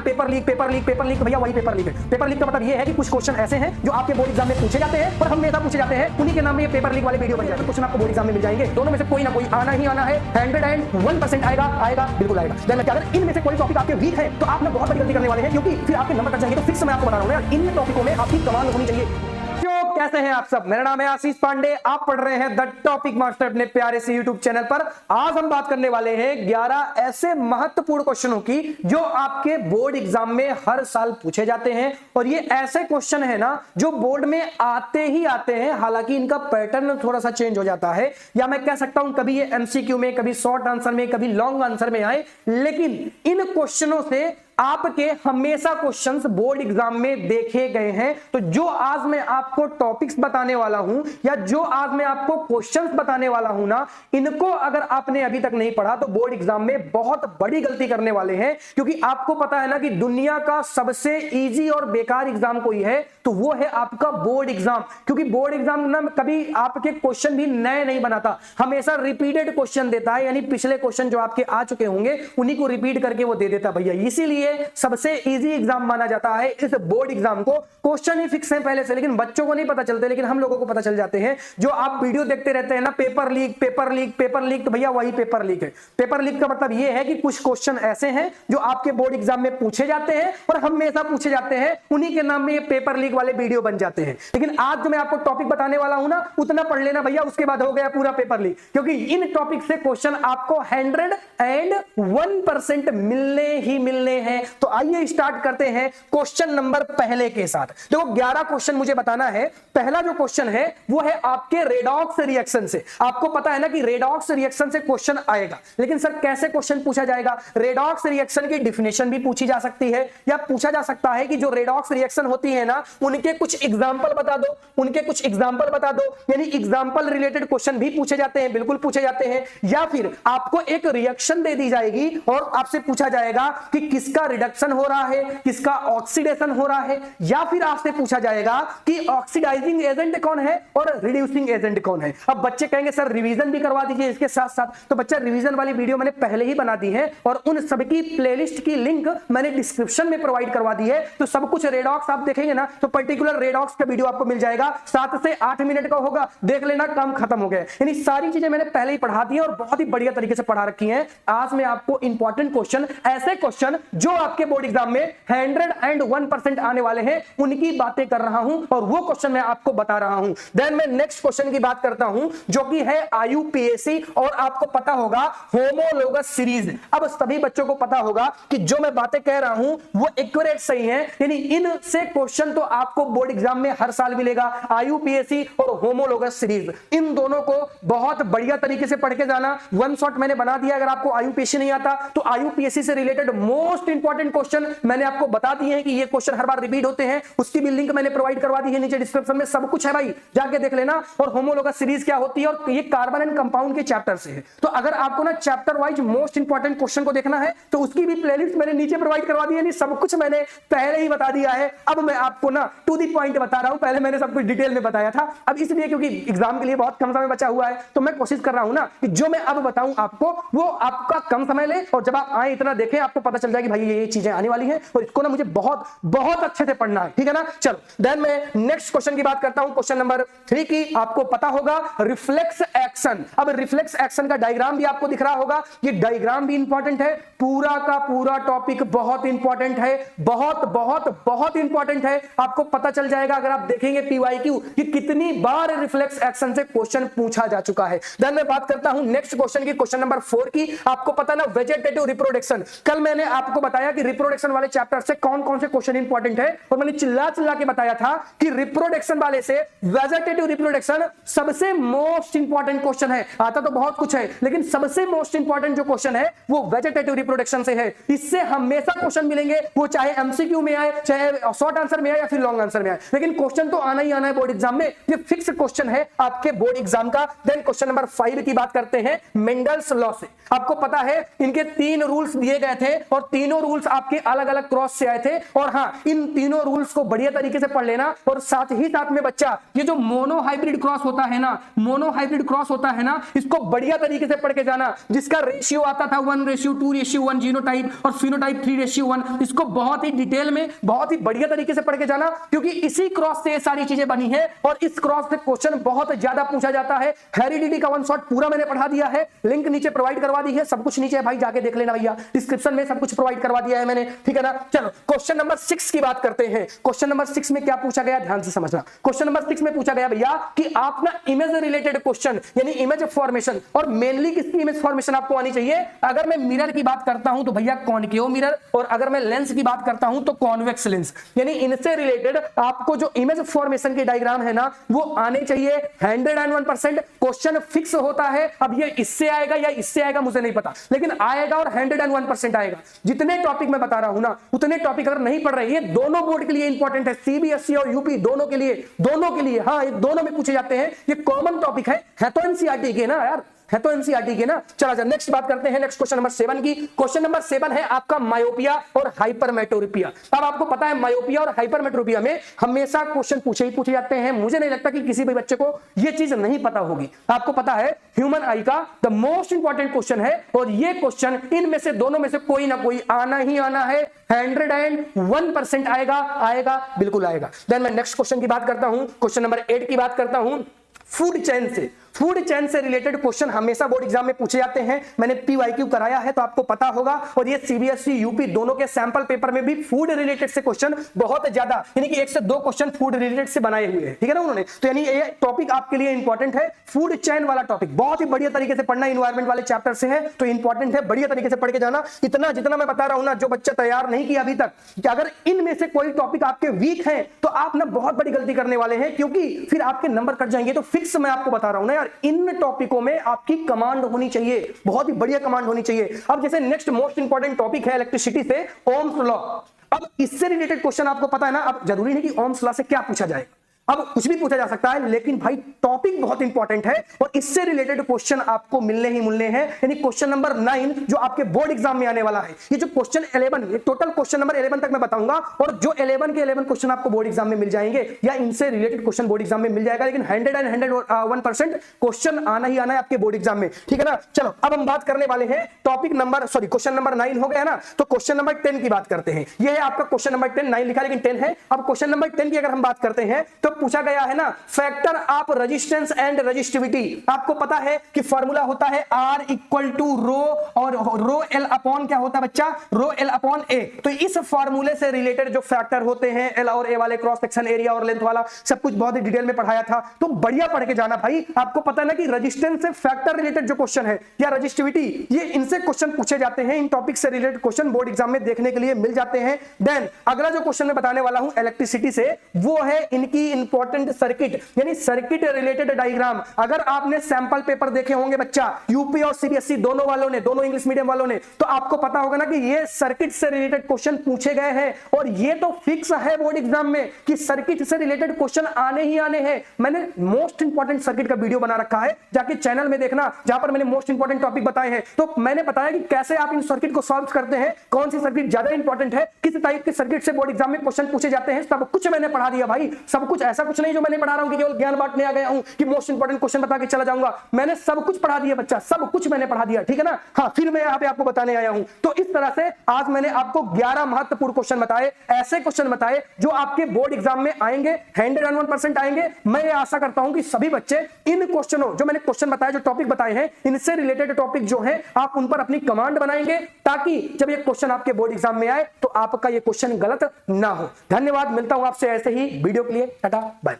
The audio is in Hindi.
पेपर लीक भैया वही पेपर लीक है। पेपर लीक का मतलब ये है कि कुछ क्वेश्चन ऐसे हैं जो आपके बोर्ड एग्जाम में पूछे जाते हैं और हमेशा पूछे जाते हैं, उन्हीं के नाम में ये पेपर लीक वाले वीडियो बन जाते हैं। क्वेश्चन आपको बोर्ड एग्जाम में मिल जाएंगे, दोनों में से कोई ना कोई आना ही आना है। 101% आएगा बिल्कुल आएगा। अगर इनमें से कोई टॉपिक आपके वीक है तो आप ना बहुत बड़ी गलती करने वाले हैं, क्योंकि फिर आपके नंबर कट जाएंगे। तो फिक्स मैं आपको बता रहा हूं, इन टॉपिकों में आपकी कमाल होनी चाहिए। कैसे हैं आप सब? मेरा नाम है आशीष पांडे, आप पढ़ रहे हैं द टॉपिक मास्टर अपने प्यारे से यूट्यूब चैनल पर। आज हम बात करने वाले हैं 11 ऐसे महत्वपूर्ण क्वेश्चनों की जो आपके बोर्ड एग्जाम में हर साल पूछे जाते हैं। और ये ऐसे क्वेश्चन है ना जो बोर्ड में आते ही आते हैं, हालांकि इनका पैटर्न थोड़ा सा चेंज हो जाता है, या मैं कह सकता हूं कभी ये एमसीक्यू में, कभी शॉर्ट आंसर में, कभी लॉन्ग आंसर में आए, लेकिन इन क्वेश्चनों से आपके हमेशा क्वेश्चंस बोर्ड एग्जाम में देखे गए हैं। तो जो आज मैं आपको टॉपिक्स बताने वाला हूं, या जो आज मैं आपको क्वेश्चंस बताने वाला हूं ना, इनको अगर आपने अभी तक नहीं पढ़ा तो बोर्ड एग्जाम में बहुत बड़ी गलती करने वाले हैं। क्योंकि आपको पता है ना कि दुनिया का सबसे इजी और बेकार एग्जाम कोई है तो वो है आपका बोर्ड एग्जाम। क्योंकि बोर्ड एग्जाम ना कभी आपके क्वेश्चन भी नए नहीं बनाता, हमेशा रिपीटेड क्वेश्चन देता है, यानी पिछले क्वेश्चन जो आपके आ चुके होंगे उन्हीं को रिपीट करके वो दे देता भैया। इसीलिए सबसे इजी एग्जाम माना जाता है इस बोर्ड एग्जाम को। क्वेश्चन ही फिक्स है पहले से, लेकिन बच्चों को नहीं पता चलते, लेकिन हम लोगों को पता चल जाते हैं। जो आप वीडियो देखते रहते हैं ना, पेपर लीक, तो भैया वही पेपर लीक है। पेपर लीक का मतलब यह है कि कुछ क्वेश्चन ऐसे हैं जो आपके बोर्ड एग्जाम में पूछे जाते हैं और हमेशा पूछे जाते हैं, उन्हीं के नाम में ये पेपर लीक वाले वीडियो बन जाते हैं। लेकिन आज जो मैं आपको टॉपिक बताने वाला हूं ना, उतना पढ़ लेना भैया, उसके बाद हो गया पूरा पेपर लीक। क्योंकि इन टॉपिक से क्वेश्चन आपको 101% मिलने हैं। तो आइए स्टार्ट करते हैं क्वेश्चन नंबर पहले के साथ। देखो 11 क्वेश्चन मुझे बताना है। पहला जो क्वेश्चन है वो है आपके रेडॉक्स रिएक्शन से। आपको पता है ना कि रेडॉक्स रिएक्शन से क्वेश्चन आएगा, लेकिन सर कैसे क्वेश्चन पूछा जाएगा? रेडॉक्स रिएक्शन की डिफिनेशन भी पूछी जा सकती है, या पूछा जा सकता है कि जो रेडॉक्स रिएक्शन होती है ना, उनके कुछ एग्जांपल बता दो, यानी एग्जांपल रिलेटेड क्वेश्चन भी पूछे जाते हैं, बिल्कुल पूछे जाते हैं। या फिर आपको एक रिएक्शन दे दी जाएगी और आपसे पूछा जाएगा कि किसका रिडक्शन हो रहा है, किसका ऑक्सीडेशन हो रहा है, या फिर आपसे पूछा जाएगा कि ऑक्सीडाइजिंग एजेंट कौन है और रिड्यूसिंग एजेंट कौन है। अब बच्चे कहेंगे सर रिवीजन भी करवा दीजिए इसके साथ साथ। तो बच्चा रिवीजन वाली वीडियो मैंने पहले ही बना दी है और उन सबकी प्लेलिस्ट की लिंक मैंने डिस्क्रिप्शन में प्रोवाइड करवा दी है। तो सब कुछ रेडॉक्स आप देखेंगे ना, तो पर्टिकुलर रेडॉक्स का वीडियो आपको मिल जाएगा, 7 से 8 मिनट का होगा, देख लेना, काम खत्म हो गया। यानी सारी चीजें मैंने पहले ही पढ़ा दी है और बहुत ही बढ़िया तरीके से पढ़ा रखी है। आज मैं आपको इंपॉर्टेंट क्वेश्चन, ऐसे क्वेश्चन जो आपके बोर्ड एग्जाम में 101% आने वाले हैं, उनकी बातें कर रहा हूं और वो क्वेश्चन मैं आपको बता रहा हूं। देन मैं नेक्स्ट क्वेश्चन की बात करता हूं जो कि है आईयूपीएसी, और आपको पता होगा होमोलोगस सीरीज। अब सभी बच्चों को पता होगा कि जो मैं बातें कह रहा हूं वो एक्यूरेट सही है, यानी इनसे क्वेश्चन तो आपको बोर्ड एग्जाम में हर साल मिलेगा। आईयूपीएसी और होमोलोगस सीरीज, इन दोनों को बहुत बढ़िया तरीके से पढ़ के जाना। वन शॉट मैंने बना दिया। अगर आपको आईयूपीएसी नहीं आता तो आईयूपीएसी से रिलेटेड मोस्ट इंपॉर्टेंट क्वेश्चन मैंने आपको बता दिए हैं कि ये क्वेश्चन हर बार रिपीट होते हैं, उसकी भी लिंक मैंने प्रोवाइड करवा दी है नीचे डिस्क्रिप्शन में, सब कुछ है भाई, जाके देख लेना। और होमोलोगस सीरीज क्या होती है, और ये कार्बन एंड कंपाउंड के चैप्टर से है। तो अगर आपको ना chapter wise most important question को देखना है तो उसकी भी प्लेलिस्ट मैंने नीचे प्रोवाइड करवा दी है। नहीं, सब कुछ मैंने पहले ही बता दिया है। अब मैं आपको ना टू द पॉइंट बता रहा हूं, पहले मैंने सब कुछ डिटेल में बताया था। अब इसलिए क्योंकि एग्जाम के लिए बहुत कम समय बचा हुआ है तो मैं कोशिश कर रहा हूं ना कि जो मैं अब बताऊं आपको वो आपका कम समय ले, और जब आप आए इतना देखें आपको पता चल जाएगी भाई ये चीजें आने वाली हैं और इसको ना मुझे बहुत बहुत अच्छे से पढ़ना है, ठीक है ना। चलो देन मैं नेक्स्ट क्वेश्चन की बात करता हूं, क्वेश्चन नंबर 3 की। आपको पता होगा रिफ्लेक्स एक्शन। अब रिफ्लेक्स एक्शन का डायग्राम भी आपको दिख रहा होगा, ये डायग्राम भी इंपॉर्टेंट है। पूरा का पूरा टॉपिक बहुत इंपॉर्टेंट है, बहुत बहुत बहुत इंपॉर्टेंट है। आपको पता चल जाएगा अगर आप देखेंगे पीवाईक्यू कि कितनी बार रिफ्लेक्स एक्शन से क्वेश्चन पूछा जा चुका है। देन मैं बात करता हूं नेक्स्ट क्वेश्चन की, क्वेश्चन नंबर 4 की। आपको पता ना वेजिटेटिव रिप्रोडक्शन, कल मैंने आपको बताया कि रिप्रोडक्शन वाले चैप्टर से कौन कौन से क्वेश्चन इंपॉर्टेंट है, और मैंने चिल्ला चिल्ला के बताया था कि रिप्रोडक्शन वाले से वेजिटेटिव रिप्रोडक्शन सबसे मोस्ट इंपॉर्टेंट क्वेश्चन है। आता तो बहुत कुछ है लेकिन सबसे मोस्ट इंपॉर्टेंट जो क्वेश्चन है वो वेजिटेटिव रिप्रोडक्शन से है। इससे हमेशा क्वेश्चन मिलेंगे, वो चाहे एमसीक्यू में आए, चाहे शॉर्ट आंसर में आए या फिर लॉन्ग आंसर में आए, लेकिन क्वेश्चन तो आना ही आना है बोर्ड एग्जाम में। ये फिक्स क्वेश्चन है आपके बोर्ड एग्जाम का। देन क्वेश्चन नंबर 5 की बात करते हैं मेंडल्स लॉ से। आपको पता है इनके 3 रूल्स दिए गए थे और तीनों रूल्स आपके अलग अलग क्रॉस से आए थे। और हाँ, इन तीनों रूल्स को बढ़िया तरीके से पढ़ लेना। और साथ ही साथ में बच्चा ये जो मोनो हाइब्रिड क्रॉस होता है ना, मोनो हाइब्रिड क्रॉस होता है ना, इसको बढ़िया तरीके से पढ़ के जाना। जिसका रेशियो आता था 1:2:1 जीनोटाइप और फिनोटाइप 3:1, इसको बहुत ही डिटेल में बहुत ही बढ़िया तरीके से पढ़ के जाना, क्योंकि इसी क्रॉस से ये सारी चीजें बनी है और इस क्रॉस से क्वेश्चन बहुत ज्यादा पूछा जाता है। हेरिडिटी का वन शॉट पूरा मैंने पढ़ा दिया है, लिंक नीचे प्रोवाइड करवा दी है, सब कुछ नीचे है भाई, जाके देख लेना भैया, डिस्क्रिप्शन में सब कुछ प्रोवाइड करवा दिया है मैंने, ठीक है ना। चलो क्वेश्चन नंबर 6 की बात करते हैं। क्वेश्चन नंबर 6 में क्या पूछा गया, ध्यान से समझना। क्वेश्चन नंबर 6 में पूछा गया भैया कि आप ना इमेज रिलेटेड क्वेश्चन यानी इमेज फॉर्मेशन, और मेनली किसकी इमेज फॉर्मेशन आपको आनी चाहिए। अगर मैं मिरर की बात करता हूं तो भैया कॉनकेव मिरर, और अगर मैं लेंस की बात करता हूं तो कॉन्वेक्स लेंस, यानी इनसे रिलेटेड आपको जो इमेज फॉर्मेशन की डायग्राम है ना वो आने चाहिए 101%। क्वेश्चन फिक्स होता है, अब ये इससे आएगा या इससे आएगा मुझे नहीं पता, लेकिन आएगा और 101% आएगा। जितने टॉपिक मैं बता रहा हूं ना उतने टॉपिक अगर नहीं पढ़ रहे, ये दोनों बोर्ड के लिए इंपॉर्टेंट है, सीबीएसई और यूपी दोनों के लिए हाँ, ये दोनों में पूछे जाते हैं, ये कॉमन टॉपिक है तो एनसीईआरटी के ना यार, है तो एनसीईआरटी के ना। चला नेक्स्ट बात करते हैं, नेक्स्ट क्वेश्चन नंबर 7 की। क्वेश्चन नंबर 7 है आपका मायोपिया और हाइपरमेट्रोपिया। अब आपको पता है मायोपिया और हाइपरमेट्रोपिया में हमेशा क्वेश्चन पूछे जाते हैं, मुझे नहीं लगता कि किसी भी बच्चे को यह चीज नहीं पता होगी। आपको पता है ह्यूमन आई का द मोस्ट इंपॉर्टेंट क्वेश्चन है, और ये क्वेश्चन इनमें से दोनों में से कोई ना कोई आना ही आना है, 101% आएगा, बिल्कुल आएगा। देन मैं नेक्स्ट क्वेश्चन की बात करता हूं, क्वेश्चन नंबर 8 की बात करता हूं। फूड चेन से रिलेटेड क्वेश्चन हमेशा बोर्ड एग्जाम में पूछे जाते हैं, मैंने पीवाईक्यू कराया है तो आपको पता होगा, और ये सीबीएसई यूपी दोनों के सैंपल पेपर में भी फूड रिलेटेड से क्वेश्चन बहुत ज्यादा, यानी कि 1 से 2 क्वेश्चन फूड रिलेटेड से बनाए हुए हैं, ठीक है ना उन्होंने। तो यानी ये टॉपिक आपके लिए इंपॉर्टेंट है, फूड चेन वाला टॉपिक बहुत ही बढ़िया तरीके से पढ़ना, इन्वायरमेंट वाले चैप्टर से है तो इंपॉर्टेंट है, बढ़िया तरीके से पढ़ के जाना। इतना जितना मैं बता रहा हूं ना, जो बच्चा तैयार नहीं किया अभी तक, कि अगर इनमें से कोई टॉपिक आपके वीक है तो आप ना बहुत बड़ी गलती करने वाले हैं, क्योंकि फिर आपके नंबर कट जाएंगे। तो फिक्स मैं आपको बता रहा हूं ना यार, इन टॉपिकों में आपकी कमांड होनी चाहिए, बहुत ही बढ़िया कमांड होनी चाहिए। अब जैसे नेक्स्ट मोस्ट इंपॉर्टेंट टॉपिक है इलेक्ट्रिसिटी से ओम्स लॉ। अब इससे रिलेटेड क्वेश्चन आपको पता है ना, अब जरूरी नहीं कि ओम्स लॉ से क्या पूछा जाए, अब कुछ भी पूछा जा सकता है, लेकिन भाई टॉपिक बहुत इंपॉर्टेंट है और इससे रिलेटेड क्वेश्चन आपको मिलने ही मिलने हैं। यानी क्वेश्चन नंबर 9 जो आपके बोर्ड एग्जाम में आने वाला है, ये जो क्वेश्चन 11, ये टोटल क्वेश्चन नंबर 11 तक मैं बताऊंगा, और जो 11 के 11 क्वेश्चन आपको बोर्ड एग्जाम में मिल जाएंगे या इनसे रिलेटेड क्वेश्चन बोर्ड एग्जाम में मिल जाएगा, लेकिन 101% क्वेश्चन आना ही आना है आपके बोर्ड एग्जाम में, ठीक है ना। चलो अब हम बात करने वाले हैं टॉपिक नंबर क्वेश्चन नंबर 9 हो गया ना, तो क्वेश्चन नंबर 10 की बात करते हैं। यह है आपका क्वेश्चन नंबर 10, 9 लिखा लेकिन 10 है। अब क्वेश्चन नंबर 10 की अगर हम बात करते हैं तो पूछा गया है ना factor of resistance and resistivity. आपको पता है कि फॉर्मूला होता है R इक्वल टू रो, और रो L अपॉन क्या होता है बच्चा, रो L अपॉन A। तो इस फॉर्मूले से रिलेटेड जो फैक्टर होते हैं L और A वाले, क्रॉस सेक्शन एरिया और लेंथ वाला, सब कुछ बहुत ही डिटेल में पढ़ाया था, तो बढ़िया पढ़ के जाना भाई। आपको पता है ना कि रेजिस्टेंस से फैक्टर रिलेटेड जो क्वेश्चन है या रेजिस्टिविटी, ये इनसे क्वेश्चन पूछे जाते हैं, इन टॉपिक से रिलेटेड क्वेश्चन बोर्ड एग्जाम में देखने के लिए मिल जाते हैं। देन अगला जो क्वेश्चन मैं बताने वाला हूं इलेक्ट्रिसिटी से, वो है इनकी इंपॉर्टेंट सर्किट, यानी सर्किट रिलेटेड डायग्राम। अगर आपने सैंपल पेपर देखे होंगे बच्चा, यूपी और सीबीएसई दोनों वालों ने, दोनों इंग्लिश मीडियम वालों ने, तो आपको पता होगा ना कि ये सर्किट से रिलेटेड क्वेश्चन पूछे गए हैं, और ये तो फिक्स है बोर्ड एग्जाम में कि सर्किट से रिलेटेड क्वेश्चन आने ही आने हैं। मैंने मोस्ट इंपॉर्टेंट सर्किट का वीडियो बना रखा है, जाके चैनल में देखना, जहां पर मैंने मोस्ट इंपॉर्टेंट टॉपिक बताए हैं। तो मैंने बताया कि कैसे आप इन सर्किट को सॉल्व करते हैं, कौन सी सर्किट ज्यादा इंपॉर्टेंट है, किस टाइप के सर्किट से बोर्ड एग्जाम में क्वेश्चन पूछे जाते हैं, सब कुछ मैंने पढ़ा दिया भाई। सब कुछ, ऐसा कुछ नहीं जो मैंने पढ़ा रहा हूं कि केवल ज्ञान बांटने आ गया हूं कि मोस्ट इंपॉर्टेंट क्वेश्चन बता के चला जाऊंगा। मैंने सब कुछ पढ़ा दिया बच्चा, सब कुछ मैंने पढ़ा दिया, ठीक है ना। हाँ, फिर मैं यहाँ पे आपको बताने आया हूं। तो इस तरह से आज मैंने आपको 11 महत्वपूर्ण क्वेश्चन बताए, ऐसे क्वेश्चन बताए जो आपके बोर्ड एग्जाम में आएंगे, 101% आएंगे। मैं ये आशा करता हूं कि सभी बच्चे इन क्वेश्चनों, जो मैंने क्वेश्चन बताए, जो टॉपिक बताए हैं, इनसे रिलेटेड टॉपिक जो है आप उन पर अपनी कमांड बनाएंगे, ताकि जब ये क्वेश्चन आपके बोर्ड एग्जाम में आए तो आपका ये क्वेश्चन गलत ना हो। धन्यवाद, मिलता हूं आपसे ऐसे ही वीडियो के लिए, टाटा बाय।